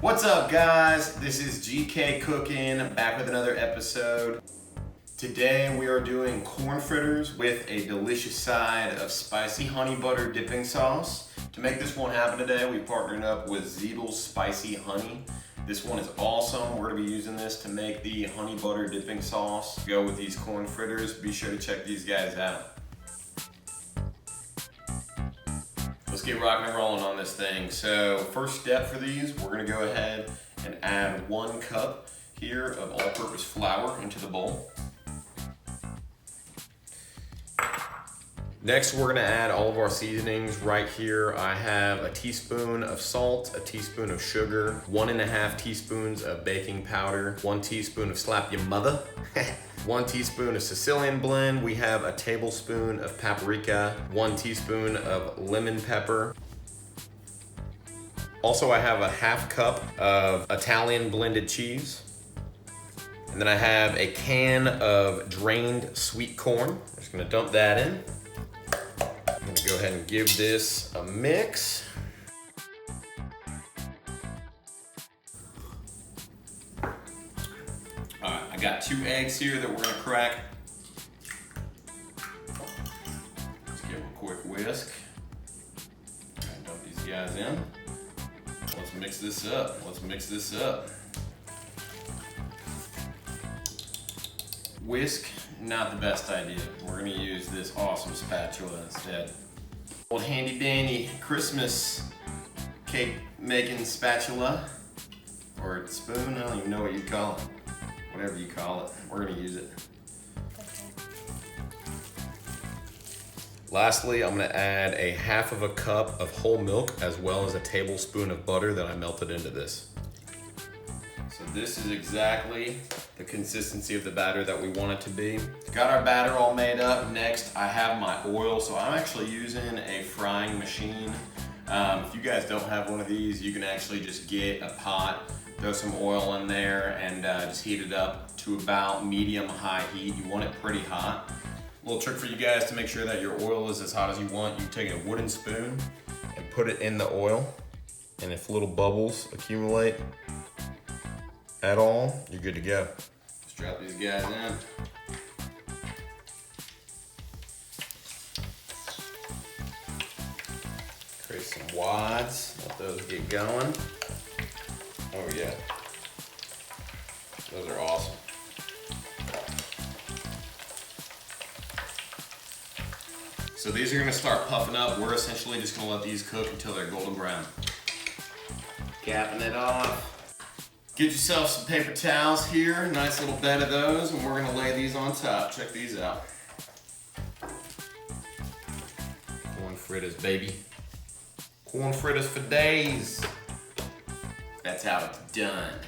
What's up, guys? This is GK Cooking, back with another episode. Today we are doing corn fritters with a delicious side of spicy honey butter dipping sauce. To make this one happen today, we partnered up with Zeedle Spicy Honey. This one is awesome. We're gonna be using this to make the honey butter dipping sauce. Go with these corn fritters. Be sure to check these guys out. Let's get rocking and rolling on this thing. So first step for these, we're gonna go ahead and add 1 cup here of all-purpose flour into the bowl. Next, we're gonna add all of our seasonings right here. I have a teaspoon of salt, a teaspoon of sugar, 1.5 teaspoons of baking powder, 1 teaspoon of slap your mother, 1 teaspoon of Sicilian blend. We have a tablespoon of paprika, 1 teaspoon of lemon pepper. Also, I have a 1/2 cup of Italian blended cheese. And then I have a can of drained sweet corn. I'm just gonna dump that in. I'm gonna go ahead and give this a mix. All right, I got 2 eggs here that we're gonna crack. Let's give them a quick whisk. And dump these guys in. Let's mix this up. Whisk, not the best idea. We're gonna use this awesome spatula instead. Old handy dandy Christmas cake making spatula or spoon, I don't even know what you call it. Whatever you call it, we're gonna use it. Lastly, I'm gonna add a 1/2 cup of whole milk as well as a tablespoon of butter that I melted into this. So this is exactly the consistency of the batter that we want it to be. Got our batter all made up. Next, I have my oil. So I'm actually using a frying machine. If you guys don't have one of these, you can actually just get a pot, throw some oil in there, and just heat it up to about medium-high heat. You want it pretty hot. A little trick for you guys to make sure that your oil is as hot as you want. You take a wooden spoon and put it in the oil, and if little bubbles accumulate at all, you're good to go. Let's drop these guys in. Create some wads, let those get going. Oh yeah, those are awesome. So these are gonna start puffing up. We're essentially just gonna let these cook until they're golden brown. Capping it off. Get yourself some paper towels here, nice little bed of those, and we're gonna lay these on top. Check these out. Corn fritters, baby. Corn fritters for days. That's how it's done.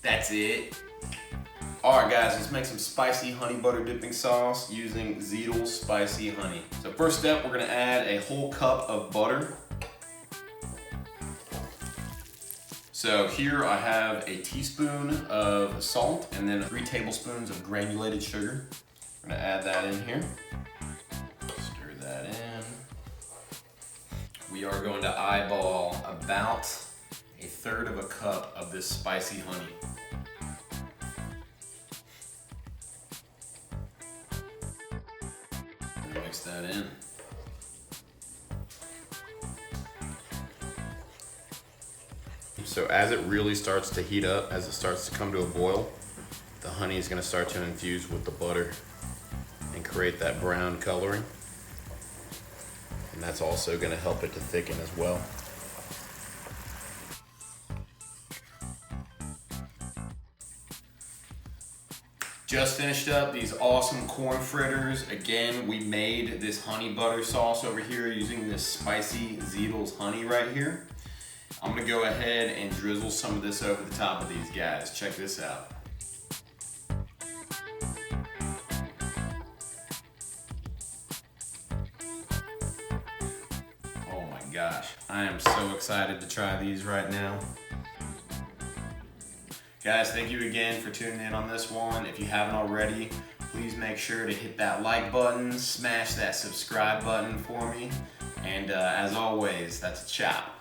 That's it. All right, guys, let's make some spicy honey butter dipping sauce using Zeedle Spicy Honey. So first step, we're gonna add a whole cup of butter. So here I have a teaspoon of salt and then 3 tablespoons of granulated sugar. I'm gonna add that in here. Stir that in. We are going to eyeball about 1/3 cup of this spicy honey. And mix that in. So as it really starts to heat up, as it starts to come to a boil, the honey is gonna start to infuse with the butter and create that brown coloring. And that's also gonna help it to thicken as well. Just finished up these awesome corn fritters. Again, we made this honey butter sauce over here using this spicy Zeedle's honey right here. I'm gonna go ahead and drizzle some of this over the top of these guys. Check this out. Oh my gosh, I am so excited to try these right now. Guys, thank you again for tuning in on this one. If you haven't already, please make sure to hit that like button, smash that subscribe button for me, and as always, that's a chop.